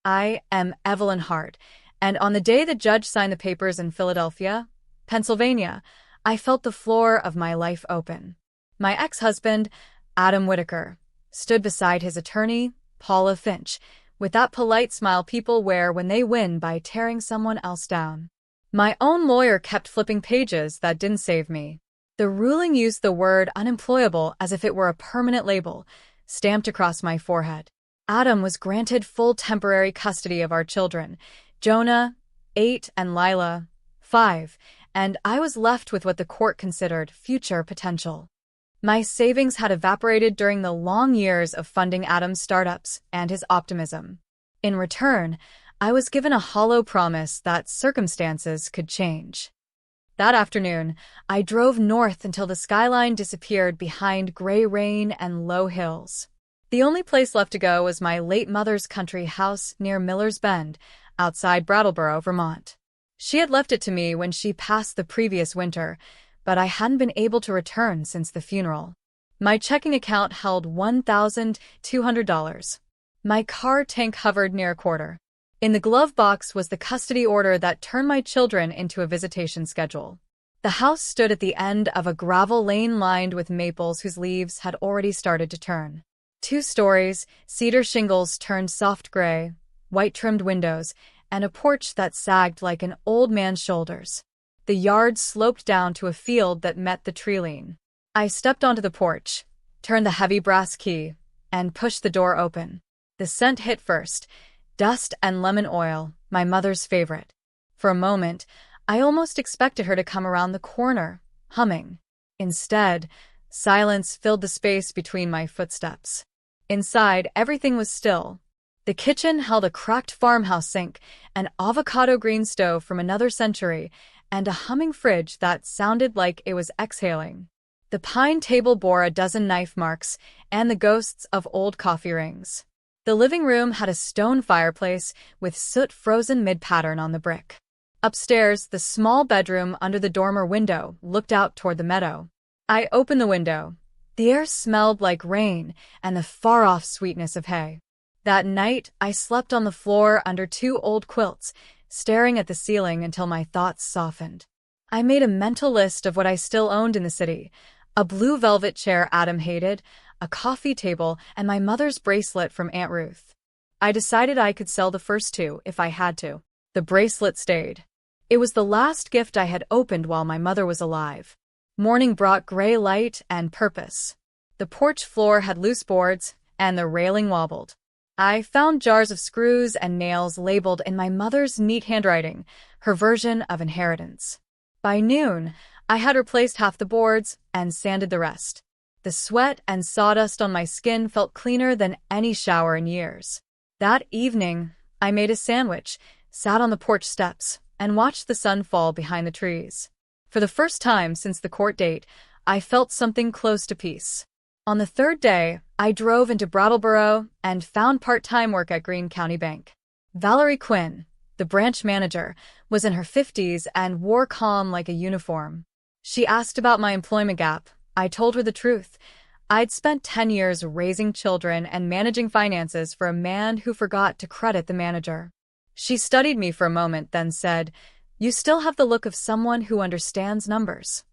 I am Evelyn Hart, and on the day the judge signed the papers in Philadelphia, Pennsylvania, I felt the floor of my life open. My ex-husband, Adam Whitaker, stood beside his attorney, Paula Finch, with that polite smile people wear when they win by tearing someone else down. My own lawyer kept flipping pages that didn't save me. The ruling used the word unemployable as if it were a permanent label, stamped across my forehead. Adam was granted full temporary custody of our children, Jonah, 8, and Lila, 5, and I was left with what the court considered future potential. My savings had evaporated during the long years of funding Adam's startups and his optimism. In return, I was given a hollow promise that circumstances could change. That afternoon, I drove north until the skyline disappeared behind gray rain and low hills. The only place left to go was my late mother's country house near Miller's Bend, outside Brattleboro, Vermont. She had left it to me when she passed the previous winter, but I hadn't been able to return since the funeral. My checking account held $1,200. My car tank hovered near a quarter. In the glove box was the custody order that turned my children into a visitation schedule. The house stood at the end of a gravel lane lined with maples whose leaves had already started to turn. 2 stories, cedar shingles turned soft gray, white-trimmed windows, and a porch that sagged like an old man's shoulders. The yard sloped down to a field that met the tree line. I stepped onto the porch, turned the heavy brass key, and pushed the door open. The scent hit first, dust and lemon oil, my mother's favorite. For a moment, I almost expected her to come around the corner, humming. Instead, silence filled the space between my footsteps. Inside, everything was still. The kitchen held a cracked farmhouse sink, an avocado green stove from another century, and a humming fridge that sounded like it was exhaling. The pine table bore a dozen knife marks and the ghosts of old coffee rings. The living room had a stone fireplace with soot frozen mid-pattern on the brick. Upstairs, the small bedroom under the dormer window looked out toward the meadow. I opened the window. The air smelled like rain and the far-off sweetness of hay. That night, I slept on the floor under 2 old quilts, staring at the ceiling until my thoughts softened. I made a mental list of what I still owned in the city: a blue velvet chair Adam hated, a coffee table, and my mother's bracelet from Aunt Ruth. I decided I could sell the first 2 if I had to. The bracelet stayed. It was the last gift I had opened while my mother was alive. Morning brought gray light and purpose. The porch floor had loose boards, and the railing wobbled. I found jars of screws and nails labeled in my mother's neat handwriting, her version of inheritance. By noon, I had replaced half the boards and sanded the rest. The sweat and sawdust on my skin felt cleaner than any shower in years. That evening, I made a sandwich, sat on the porch steps, and watched the sun fall behind the trees. For the first time since the court date, I felt something close to peace. On the 3rd day, I drove into Brattleboro and found part-time work at Greene County Bank. Valerie Quinn, the branch manager, was in her 50s and wore calm like a uniform. She asked about my employment gap. I told her the truth. I'd spent 10 years raising children and managing finances for a man who forgot to credit the manager. She studied me for a moment, then said, "You still have the look of someone who understands numbers."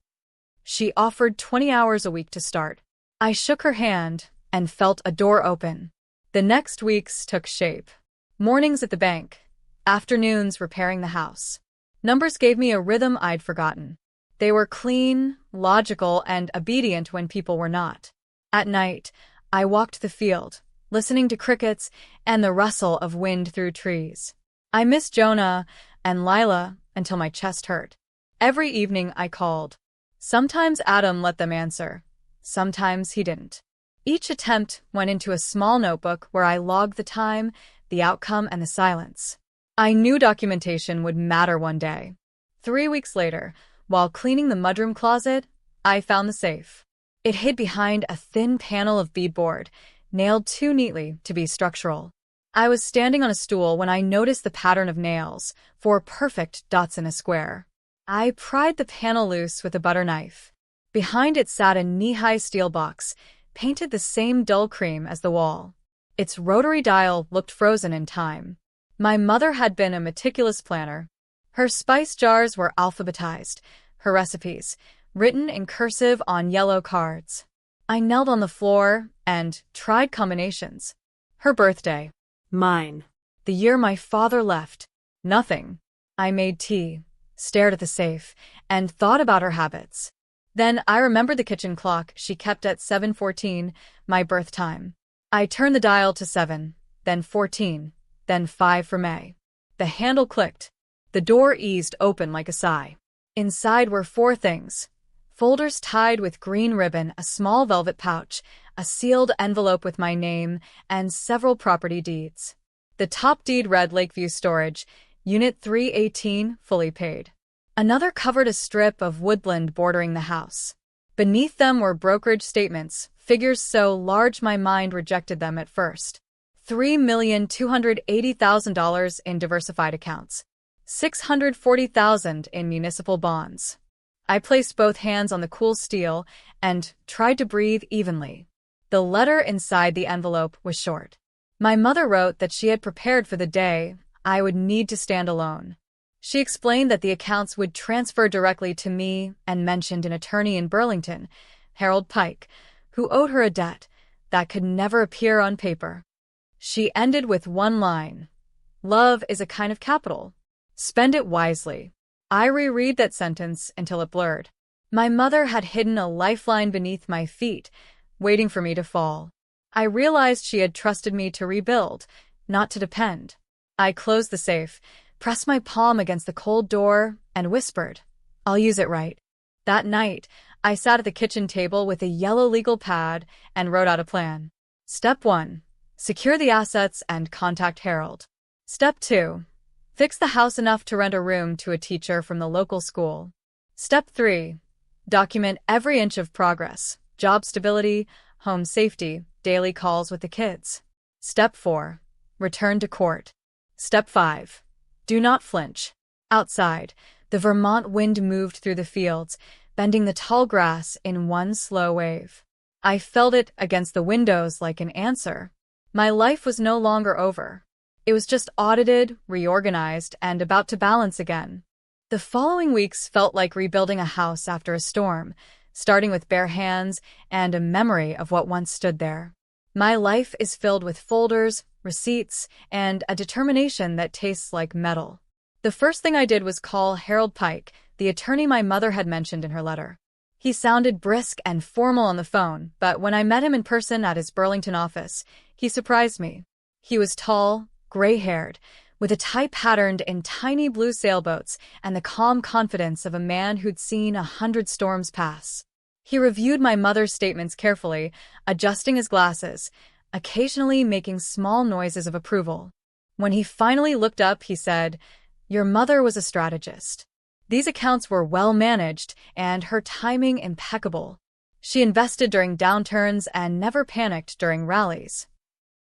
She offered 20 hours a week to start. I shook her hand and felt a door open. The next weeks took shape. Mornings at the bank, afternoons repairing the house. Numbers gave me a rhythm I'd forgotten. They were clean, logical, and obedient when people were not. At night, I walked the field, listening to crickets and the rustle of wind through trees. I missed Jonah and Lila until my chest hurt. Every evening I called. Sometimes Adam let them answer. Sometimes he didn't. Each attempt went into a small notebook where I logged the time, the outcome, and the silence. I knew documentation would matter one day. 3 weeks later, while cleaning the mudroom closet, I found the safe. It hid behind a thin panel of beadboard, nailed too neatly to be structural. I was standing on a stool when I noticed the pattern of nails, 4 perfect dots in a square. I pried the panel loose with a butter knife. Behind it sat a knee-high steel box, painted the same dull cream as the wall. Its rotary dial looked frozen in time. My mother had been a meticulous planner. Her spice jars were alphabetized, her recipes written in cursive on yellow cards. I knelt on the floor and tried combinations. Her birthday. Mine. The year my father left. Nothing. I made tea, stared at the safe, and thought about her habits. Then I remembered the kitchen clock she kept at 7:14, my birth time. I turned the dial to 7, then 14, then 5 for May. The handle clicked. The door eased open like a sigh. Inside were 4 things. Folders tied with green ribbon, a small velvet pouch, a sealed envelope with my name, and several property deeds. The top deed read Lakeview Storage, Unit 318, fully paid. Another covered a strip of woodland bordering the house. Beneath them were brokerage statements, figures so large my mind rejected them at first. $3,280,000 in diversified accounts. $640,000 in municipal bonds. I placed both hands on the cool steel and tried to breathe evenly. The letter inside the envelope was short. My mother wrote that she had prepared for the day I would need to stand alone. She explained that the accounts would transfer directly to me and mentioned an attorney in Burlington, Harold Pike, who owed her a debt that could never appear on paper. She ended with one line: "Love is a kind of capital. Spend it wisely." I reread that sentence until it blurred. My mother had hidden a lifeline beneath my feet, waiting for me to fall. I realized she had trusted me to rebuild, not to depend. I closed the safe, pressed my palm against the cold door, and whispered, "I'll use it right." That night, I sat at the kitchen table with a yellow legal pad and wrote out a plan. Step 1. Secure the assets and contact Harold. Step 2. Fix the house enough to rent a room to a teacher from the local school. Step 3. Document every inch of progress, job stability, home safety, daily calls with the kids. Step 4. Return to court. Step 5. Do not flinch. Outside, the Vermont wind moved through the fields, bending the tall grass in one slow wave. I felt it against the windows like an answer. My life was no longer over. It was just audited, reorganized, and about to balance again. The following weeks felt like rebuilding a house after a storm, starting with bare hands and a memory of what once stood there. My life is filled with folders, receipts, and a determination that tastes like metal. The first thing I did was call Harold Pike, the attorney my mother had mentioned in her letter. He sounded brisk and formal on the phone, but when I met him in person at his Burlington office, he surprised me. He was tall, gray-haired, with a tie patterned in tiny blue sailboats and the calm confidence of a man who'd seen 100 storms pass. He reviewed my mother's statements carefully, adjusting his glasses, occasionally making small noises of approval. When he finally looked up, he said, "Your mother was a strategist. These accounts were well managed and her timing impeccable. She invested during downturns and never panicked during rallies."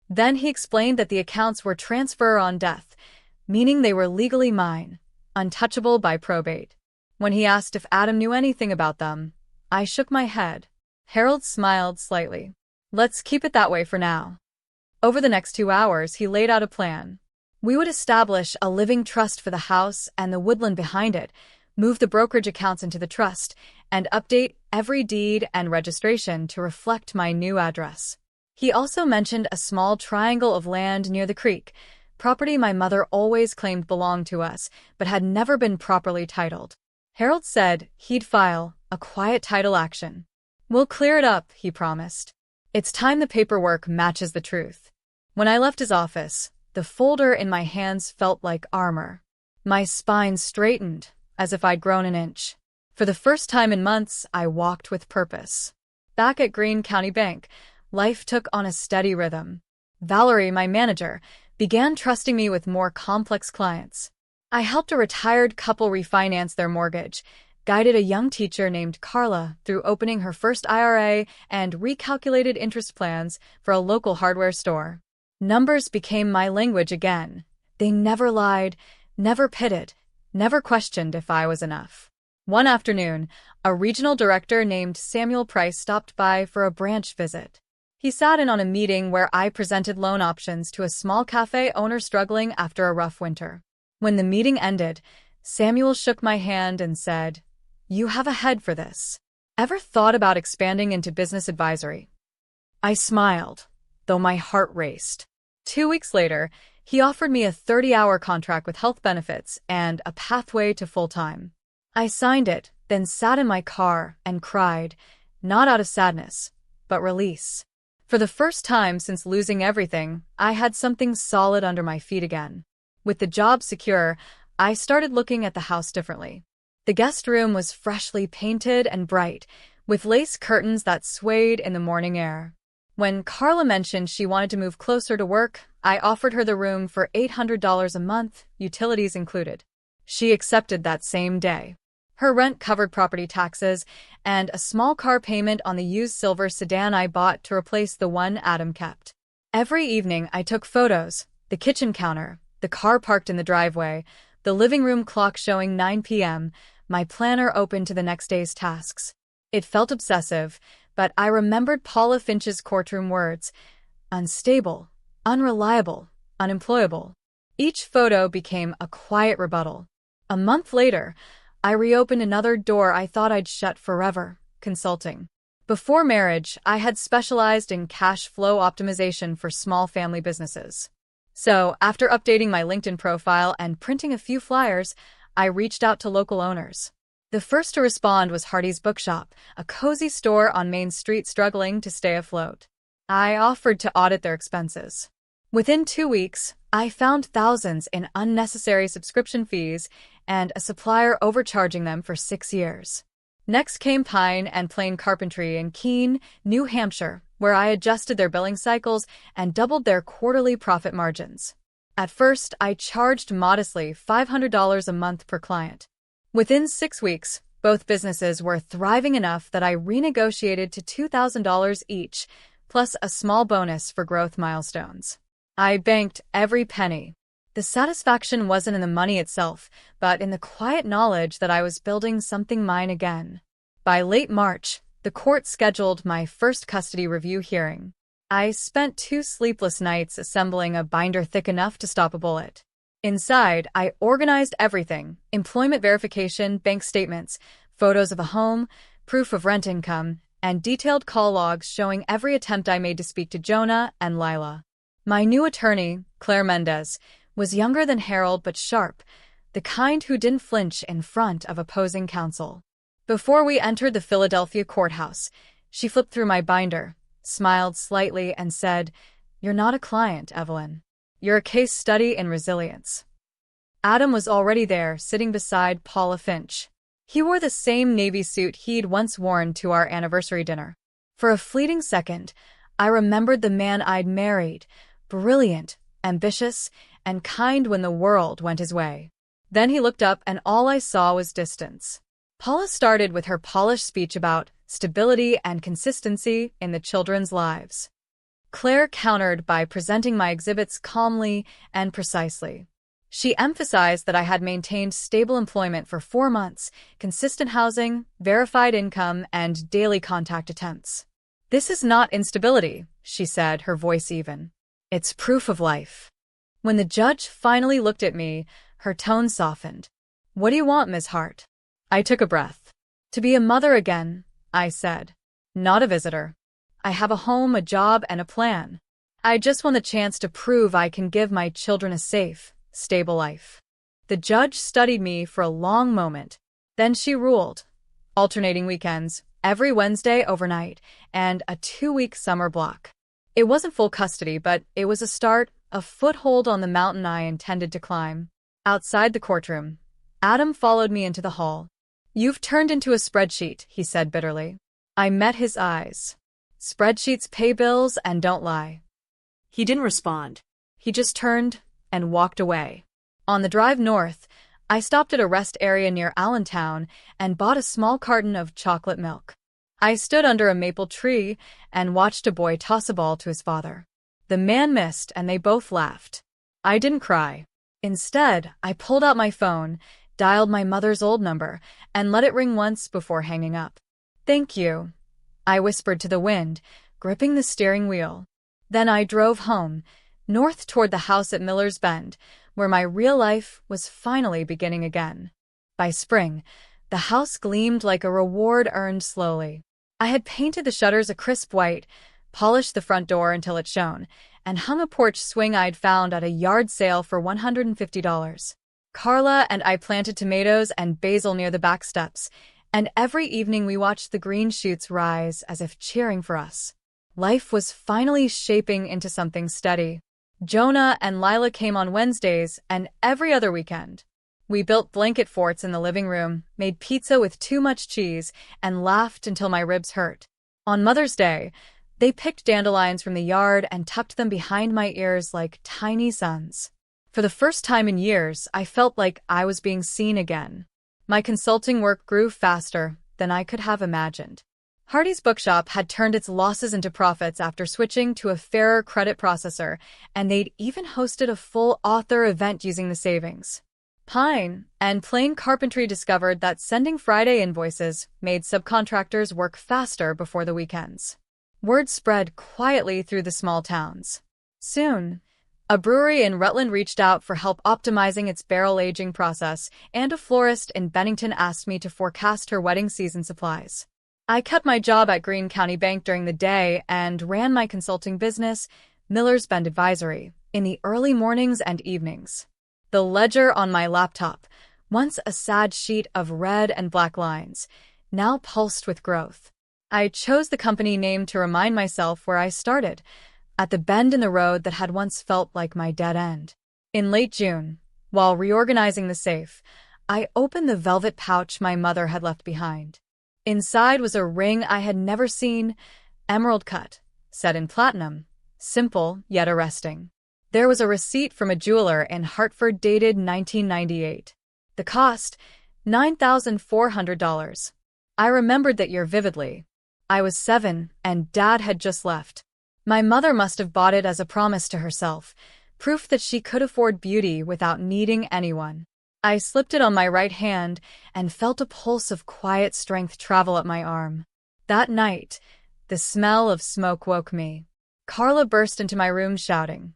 Then he explained that the accounts were transfer on death, meaning they were legally mine, untouchable by probate. When he asked if Adam knew anything about them, I shook my head. Harold smiled slightly. "Let's keep it that way for now." Over the next 2 hours, he laid out a plan. We would establish a living trust for the house and the woodland behind it, move the brokerage accounts into the trust, and update every deed and registration to reflect my new address. He also mentioned a small triangle of land near the creek, property my mother always claimed belonged to us, but had never been properly titled. Harold said he'd file a quiet title action. "We'll clear it up," he promised. "It's time the paperwork matches the truth." When I left his office, the folder in my hands felt like armor. My spine straightened, as if I'd grown an inch. For the first time in months, I walked with purpose. Back at Greene County Bank, life took on a steady rhythm. Valerie, my manager, began trusting me with more complex clients. I helped a retired couple refinance their mortgage, guided a young teacher named Carla through opening her first IRA, and recalculated interest plans for a local hardware store. Numbers became my language again. They never lied, never pitted, never questioned if I was enough. One afternoon, a regional director named Samuel Price stopped by for a branch visit. He sat in on a meeting where I presented loan options to a small cafe owner struggling after a rough winter. When the meeting ended, Samuel shook my hand and said, "You have a head for this. Ever thought about expanding into business advisory?" I smiled, though my heart raced. 2 weeks later, he offered me a 30-hour contract with health benefits and a pathway to full-time. I signed it, then sat in my car and cried, not out of sadness, but release. For the first time since losing everything, I had something solid under my feet again. With the job secure, I started looking at the house differently. The guest room was freshly painted and bright, with lace curtains that swayed in the morning air. When Carla mentioned she wanted to move closer to work, I offered her the room for $800 a month, utilities included. She accepted that same day. Her rent covered property taxes and a small car payment on the used silver sedan I bought to replace the one Adam kept. Every evening I took photos, the kitchen counter, the car parked in the driveway, the living room clock showing 9 p.m., my planner open to the next day's tasks. It felt obsessive, but I remembered Paula Finch's courtroom words: unstable, unreliable, unemployable. Each photo became a quiet rebuttal. A month later, I reopened another door I thought I'd shut forever: consulting. Before marriage, I had specialized in cash flow optimization for small family businesses. So, after updating my LinkedIn profile and printing a few flyers, I reached out to local owners. The first to respond was Hardy's Bookshop, a cozy store on Main Street struggling to stay afloat. I offered to audit their expenses. Within 2 weeks, I found thousands in unnecessary subscription fees and a supplier overcharging them for 6 years. Next came Pine and Plain Carpentry in Keene, New Hampshire, where I adjusted their billing cycles and doubled their quarterly profit margins. At first, I charged modestly $500 a month per client. Within 6 weeks, both businesses were thriving enough that I renegotiated to $2,000 each, plus a small bonus for growth milestones. I banked every penny. The satisfaction wasn't in the money itself, but in the quiet knowledge that I was building something mine again. By late March, the court scheduled my first custody review hearing. I spent 2 sleepless nights assembling a binder thick enough to stop a bullet. Inside, I organized everything: employment verification, bank statements, photos of a home, proof of rent income, and detailed call logs showing every attempt I made to speak to Jonah and Lila. My new attorney, Claire Mendez, was younger than Harold but sharp, the kind who didn't flinch in front of opposing counsel. Before we entered the Philadelphia courthouse, she flipped through my binder, smiled slightly, and said, "You're not a client, Evelyn. You're a case study in resilience." Adam was already there, sitting beside Paula Finch. He wore the same navy suit he'd once worn to our anniversary dinner. For a fleeting second, I remembered the man I'd married, brilliant, ambitious, and kind when the world went his way. Then he looked up and all I saw was distance. Paula started with her polished speech about stability and consistency in the children's lives. Claire countered by presenting my exhibits calmly and precisely. She emphasized that I had maintained stable employment for 4 months, consistent housing, verified income, and daily contact attempts. "This is not instability," she said, her voice even. "It's proof of life." When the judge finally looked at me, her tone softened. "What do you want, Ms. Hart?" I took a breath. "To be a mother again," I said. "Not a visitor. I have a home, a job, and a plan. I just want the chance to prove I can give my children a safe, stable life." The judge studied me for a long moment. Then she ruled: alternating weekends, every Wednesday overnight, and a 2-week summer block. It wasn't full custody, but it was a start, a foothold on the mountain I intended to climb. Outside the courtroom, Adam followed me into the hall. "You've turned into a spreadsheet," he said bitterly. I met his eyes. "Spreadsheets pay bills and don't lie." He didn't respond. He just turned and walked away. On the drive north, I stopped at a rest area near Allentown and bought a small carton of chocolate milk. I stood under a maple tree and watched a boy toss a ball to his father. The man missed and they both laughed. I didn't cry. Instead, I pulled out my phone, dialed my mother's old number, and let it ring once before hanging up. "Thank you," I whispered to the wind, gripping the steering wheel. Then I drove home, north toward the house at Miller's Bend, where my real life was finally beginning again. By spring, the house gleamed like a reward earned slowly. I had painted the shutters a crisp white, polished the front door until it shone, and hung a porch swing I'd found at a yard sale for $150. Carla and I planted tomatoes and basil near the back steps, and every evening we watched the green shoots rise as if cheering for us. Life was finally shaping into something steady. Jonah and Lila came on Wednesdays and every other weekend. We built blanket forts in the living room, made pizza with too much cheese, and laughed until my ribs hurt. On Mother's Day, they picked dandelions from the yard and tucked them behind my ears like tiny suns. For the first time in years, I felt like I was being seen again. My consulting work grew faster than I could have imagined. Hardy's bookshop had turned its losses into profits after switching to a fairer credit processor, and they'd even hosted a full author event using the savings. Pine and Plain Carpentry discovered that sending Friday invoices made subcontractors work faster before the weekends. Word spread quietly through the small towns. Soon, a brewery in Rutland reached out for help optimizing its barrel aging process, and a florist in Bennington asked me to forecast her wedding season supplies. I kept my job at Greene County Bank during the day and ran my consulting business, Miller's Bend Advisory, in the early mornings and evenings. The ledger on my laptop, once a sad sheet of red and black lines, now pulsed with growth. I chose the company name to remind myself where I started, at the bend in the road that had once felt like my dead end. In late June, while reorganizing the safe, I opened the velvet pouch my mother had left behind. Inside was a ring I had never seen, emerald cut, set in platinum, simple yet arresting. There was a receipt from a jeweler in Hartford dated 1998. The cost, $9,400. I remembered that year vividly. I was 7, and Dad had just left. My mother must have bought it as a promise to herself, proof that she could afford beauty without needing anyone. I slipped it on my right hand and felt a pulse of quiet strength travel up my arm. That night, the smell of smoke woke me. Carla burst into my room shouting,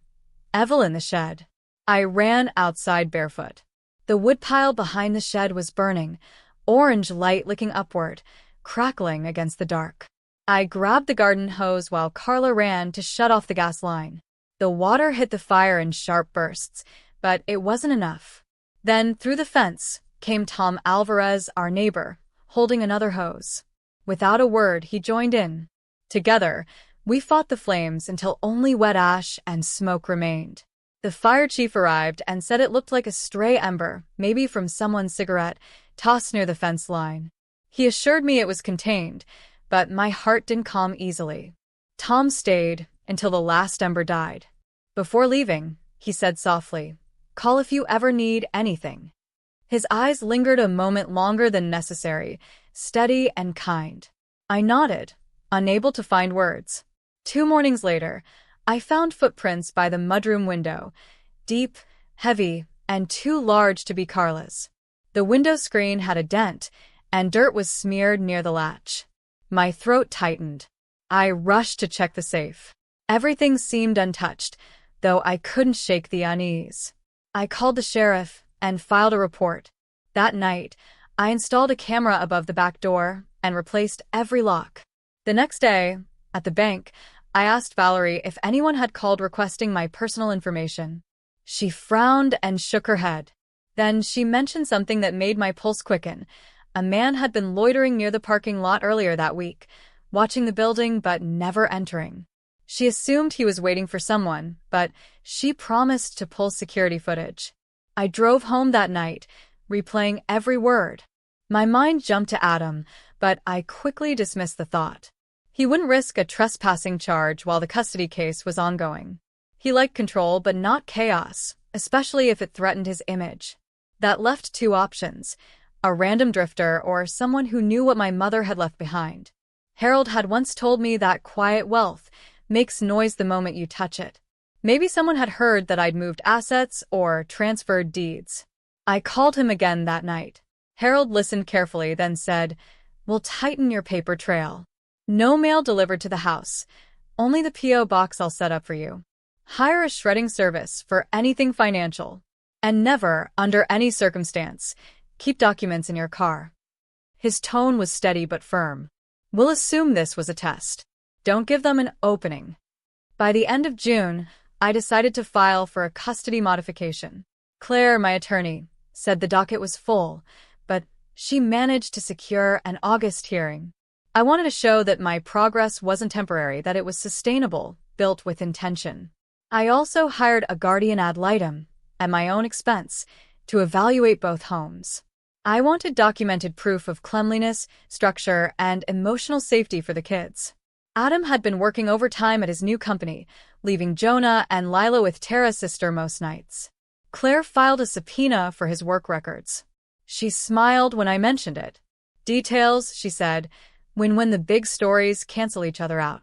"Evel in the shed." I ran outside barefoot. The woodpile behind the shed was burning, orange light licking upward, crackling against the dark. I grabbed the garden hose while Carla ran to shut off the gas line. The water hit the fire in sharp bursts, but it wasn't enough. Then, through the fence, came Tom Alvarez, our neighbor, holding another hose. Without a word, he joined in. Together, we fought the flames until only wet ash and smoke remained. The fire chief arrived and said it looked like a stray ember, maybe from someone's cigarette, tossed near the fence line. He assured me it was contained, but my heart didn't calm easily. Tom stayed until the last ember died. Before leaving, he said softly, "Call if you ever need anything." His eyes lingered a moment longer than necessary, steady and kind. I nodded, unable to find words. 2 mornings later, I found footprints by the mudroom window, deep, heavy, and too large to be Carla's. The window screen had a dent, and dirt was smeared near the latch. My throat tightened. I rushed to check the safe. Everything seemed untouched, though I couldn't shake the unease. I called the sheriff and filed a report. That night, I installed a camera above the back door and replaced every lock. The next day, at the bank, I asked Valerie if anyone had called requesting my personal information. She frowned and shook her head. Then she mentioned something that made my pulse quicken. A man had been loitering near the parking lot earlier that week, watching the building but never entering. She assumed he was waiting for someone, but she promised to pull security footage. I drove home that night, replaying every word. My mind jumped to Adam, but I quickly dismissed the thought. He wouldn't risk a trespassing charge while the custody case was ongoing. He liked control but not chaos, especially if it threatened his image. That left 2 options: a random drifter or someone who knew what my mother had left behind. Harold had once told me that quiet wealth makes noise the moment you touch it. Maybe someone had heard that I'd moved assets or transferred deeds. I called him again that night. Harold listened carefully, then said, "We'll tighten your paper trail. No mail delivered to the house, Only the P.O. box I'll set up for you. Hire a shredding service for anything financial. And never, under any circumstance, keep documents in your car. His tone was steady but firm. We'll assume this was a test. Don't give them an opening. By the end of June, I decided to file for a custody modification. Claire, my attorney, said the docket was full, but she managed to secure an August hearing. I wanted to show that my progress wasn't temporary, that it was sustainable, built with intention. I also hired a guardian ad litem, at my own expense, to evaluate both homes. I wanted documented proof of cleanliness, structure, and emotional safety for the kids. Adam had been working overtime at his new company, leaving Jonah and Lila with Tara's sister most nights. Claire filed a subpoena for his work records. She smiled when I mentioned it. Details, she said, when the big stories cancel each other out.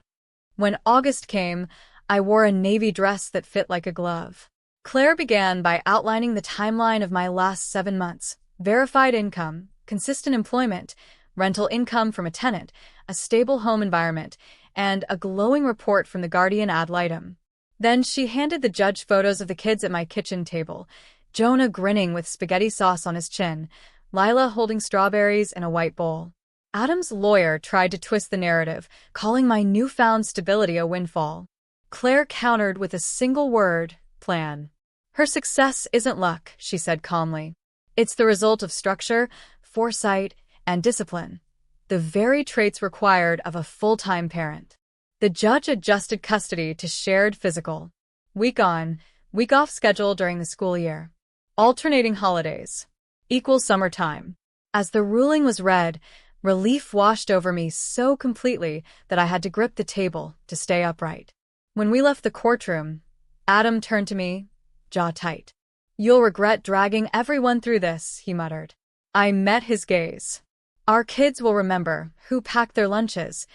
When August came, I wore a navy dress that fit like a glove. Claire began by outlining the timeline of my last 7 months: verified income, consistent employment, rental income from a tenant, a stable home environment, and a glowing report from the guardian ad litem. Then she handed the judge photos of the kids at my kitchen table, Jonah grinning with spaghetti sauce on his chin, Lila holding strawberries in a white bowl. Adam's lawyer tried to twist the narrative, calling my newfound stability a windfall. Claire countered with a single word: plan. Her success isn't luck, she said calmly. It's the result of structure, foresight, and discipline, the very traits required of a full-time parent. The judge adjusted custody to shared physical, week on, week off schedule during the school year. Alternating holidays. Equal summertime. As the ruling was read, relief washed over me so completely that I had to grip the table to stay upright. When we left the courtroom, Adam turned to me, jaw tight. You'll regret dragging everyone through this, he muttered. I met his gaze. Our kids will remember who packed their lunches,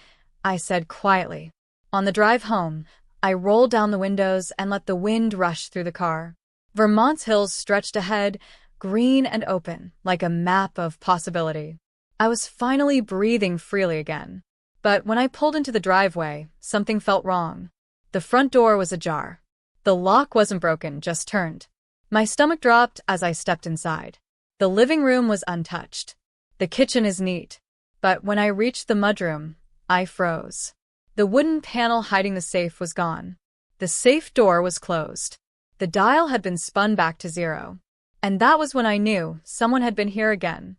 I said quietly. On the drive home, I rolled down the windows and let the wind rush through the car. Vermont's hills stretched ahead, green and open, like a map of possibility. I was finally breathing freely again. But when I pulled into the driveway, something felt wrong. The front door was ajar. The lock wasn't broken, just turned. My stomach dropped as I stepped inside. The living room was untouched. The kitchen is neat. But when I reached the mudroom, I froze. The wooden panel hiding the safe was gone. The safe door was closed. The dial had been spun back to 0. And that was when I knew someone had been here again.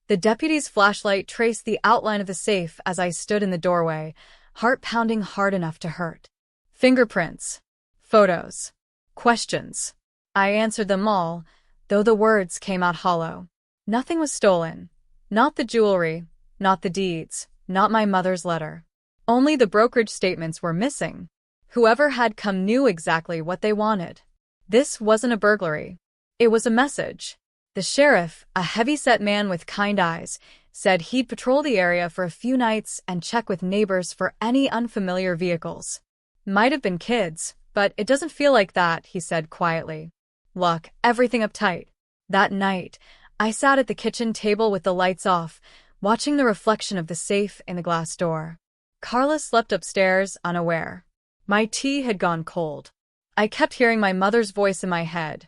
The deputy's flashlight traced the outline of the safe as I stood in the doorway, heart pounding hard enough to hurt. Fingerprints. Photos. Questions. I answered them all, though the words came out hollow. Nothing was stolen. Not the jewelry, not the deeds, not my mother's letter. Only the brokerage statements were missing. Whoever had come knew exactly what they wanted. This wasn't a burglary. It was a message. The sheriff, a heavy-set man with kind eyes, said he'd patrol the area for a few nights and check with neighbors for any unfamiliar vehicles. Might have been kids, but it doesn't feel like that, he said quietly. Look, everything uptight. That night, I sat at the kitchen table with the lights off, watching the reflection of the safe in the glass door. Carla slept upstairs, unaware. My tea had gone cold. I kept hearing my mother's voice in my head.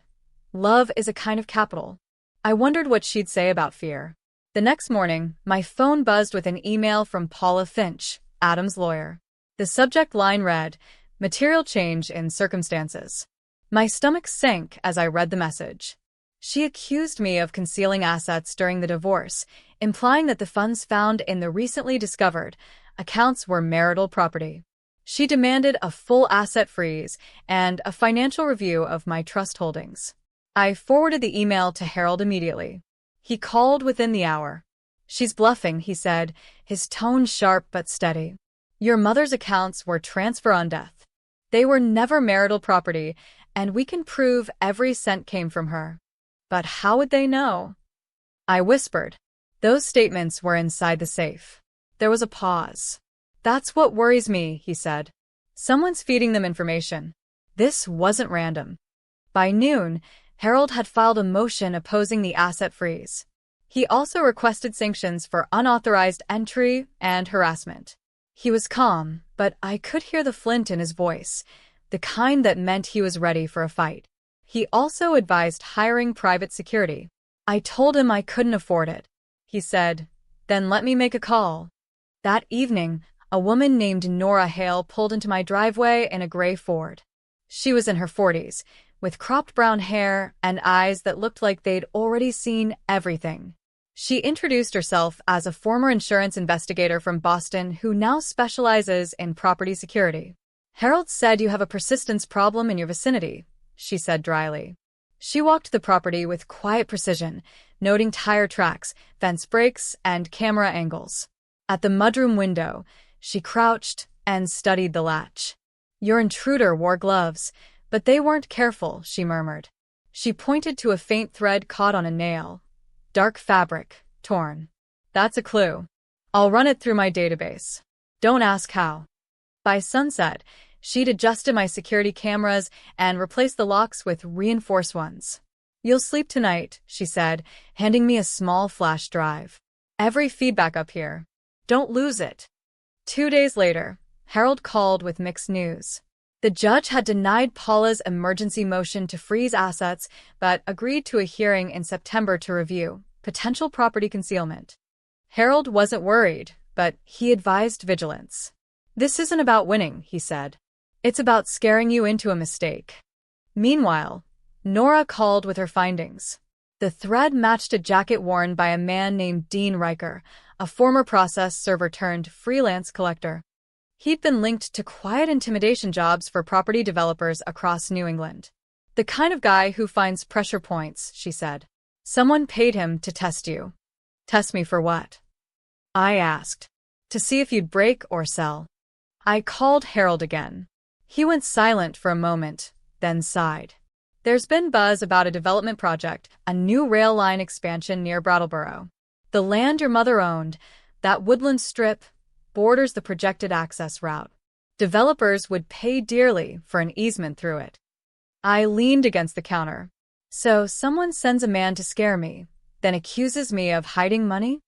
Love is a kind of capital. I wondered what she'd say about fear. The next morning, my phone buzzed with an email from Paula Finch, Adam's lawyer. The subject line read, "Material change in circumstances." My stomach sank as I read the message. She accused me of concealing assets during the divorce, implying that the funds found in the recently discovered accounts were marital property. She demanded a full asset freeze and a financial review of my trust holdings. I forwarded the email to Harold immediately. He called within the hour. She's bluffing, he said, his tone sharp but steady. Your mother's accounts were transfer on death. They were never marital property, and we can prove every cent came from her. But how would they know? I whispered. Those statements were inside the safe. There was a pause. That's what worries me, he said. Someone's feeding them information. This wasn't random. By noon, Harold had filed a motion opposing the asset freeze. He also requested sanctions for unauthorized entry and harassment. He was calm, but I could hear the flint in his voice, the kind that meant he was ready for a fight. He also advised hiring private security. I told him I couldn't afford it. He said, "Then let me make a call." That evening, a woman named Nora Hale pulled into my driveway in a gray Ford. She was in her 40s, with cropped brown hair and eyes that looked like they'd already seen everything. She introduced herself as a former insurance investigator from Boston who now specializes in property security. "Harold said you have a persistence problem in your vicinity," she said dryly. She walked the property with quiet precision, noting tire tracks, fence breaks, and camera angles. At the mudroom window, she crouched and studied the latch. "Your intruder wore gloves, but they weren't careful," she murmured. She pointed to a faint thread caught on a nail. "Dark fabric, torn. That's a clue. I'll run it through my database. Don't ask how." By sunset, she'd adjusted my security cameras and replaced the locks with reinforced ones. "You'll sleep tonight," she said, handing me a small flash drive. "Every feedback up here. Don't lose it." 2 days later, Harold called with mixed news. The judge had denied Paula's emergency motion to freeze assets, but agreed to a hearing in September to review potential property concealment. Harold wasn't worried, but he advised vigilance. "This isn't about winning," he said. "It's about scaring you into a mistake." Meanwhile, Nora called with her findings. The thread matched a jacket worn by a man named Dean Riker, a former process server turned freelance collector. He'd been linked to quiet intimidation jobs for property developers across New England. "The kind of guy who finds pressure points," she said. "Someone paid him to test you." "Test me for what?" I asked. "To see if you'd break or sell." I called Harold again. He went silent for a moment, then sighed. "There's been buzz about a development project, a new rail line expansion near Brattleboro. The land your mother owned, that woodland strip, borders the projected access route. Developers would pay dearly for an easement through it." I leaned against the counter. "So someone sends a man to scare me, then accuses me of hiding money?"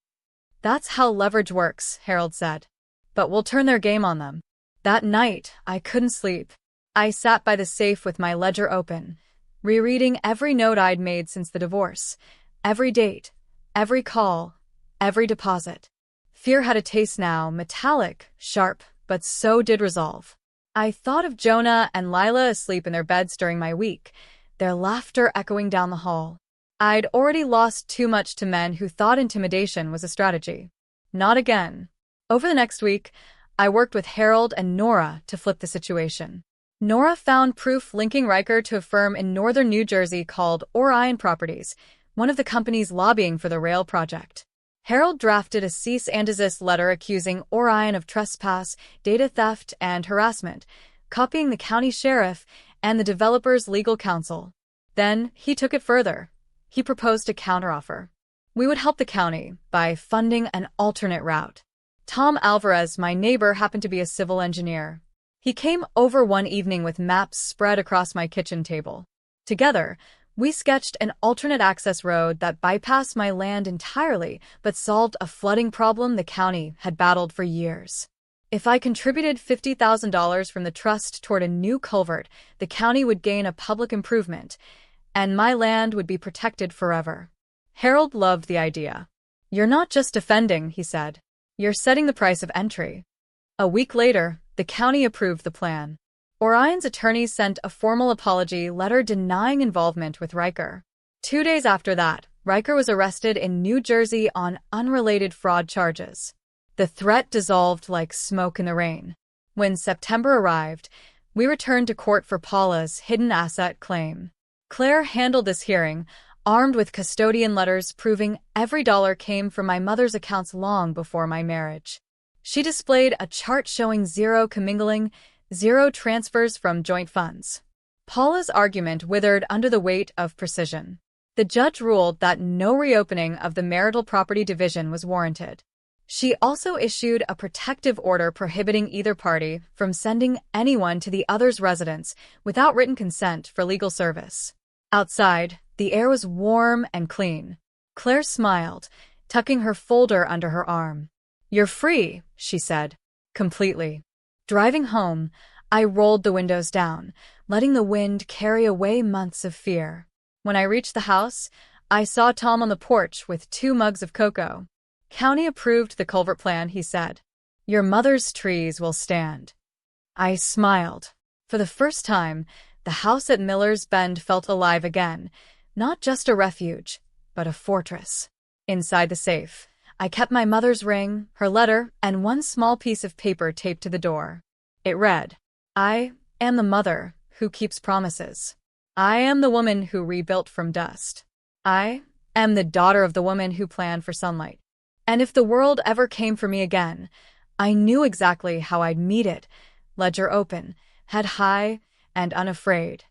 "That's how leverage works," Harold said. "But we'll turn their game on them." That night, I couldn't sleep. I sat by the safe with my ledger open, rereading every note I'd made since the divorce, every date, every call, every deposit. Fear had a taste now, metallic, sharp, but so did resolve. I thought of Jonah and Lila asleep in their beds during my week, their laughter echoing down the hall. I'd already lost too much to men who thought intimidation was a strategy. Not again. Over the next week, I worked with Harold and Nora to flip the situation. Nora found proof linking Riker to a firm in northern New Jersey called Orion Properties, one of the companies lobbying for the rail project. Harold drafted a cease and desist letter accusing Orion of trespass, data theft, and harassment, copying the county sheriff and the developer's legal counsel. Then he took it further. He proposed a counteroffer. We would help the county by funding an alternate route. Tom Alvarez, my neighbor, happened to be a civil engineer. He came over one evening with maps spread across my kitchen table. Together, we sketched an alternate access road that bypassed my land entirely but solved a flooding problem the county had battled for years. If I contributed $50,000 from the trust toward a new culvert, the county would gain a public improvement, and my land would be protected forever. Harold loved the idea. "You're not just defending," he said. "You're setting the price of entry." A week later, the county approved the plan. Orion's attorney sent a formal apology letter denying involvement with Riker. 2 days after that, Riker was arrested in New Jersey on unrelated fraud charges. The threat dissolved like smoke in the rain. When September arrived, we returned to court for Paula's hidden asset claim. Claire handled this hearing, armed with custodian letters proving every dollar came from my mother's accounts long before my marriage. She displayed a chart showing zero commingling, zero transfers from joint funds. Paula's argument withered under the weight of precision. The judge ruled that no reopening of the marital property division was warranted. She also issued a protective order prohibiting either party from sending anyone to the other's residence without written consent for legal service. Outside, the air was warm and clean. Claire smiled, tucking her folder under her arm. "You're free," she said. Completely. Driving home, I rolled the windows down, letting the wind carry away months of fear. When I reached the house, I saw Tom on the porch with 2 mugs of cocoa. County approved the culvert plan, he said. Your mother's trees will stand. I smiled. For the first time, the house at Miller's Bend felt alive again, not just a refuge, but a fortress. Inside the safe, I kept my mother's ring, her letter, and one small piece of paper taped to the door. It read, I am the mother who keeps promises. I am the woman who rebuilt from dust. I am the daughter of the woman who planned for sunlight. And if the world ever came for me again, I knew exactly how I'd meet it. Ledger open, head high, and unafraid.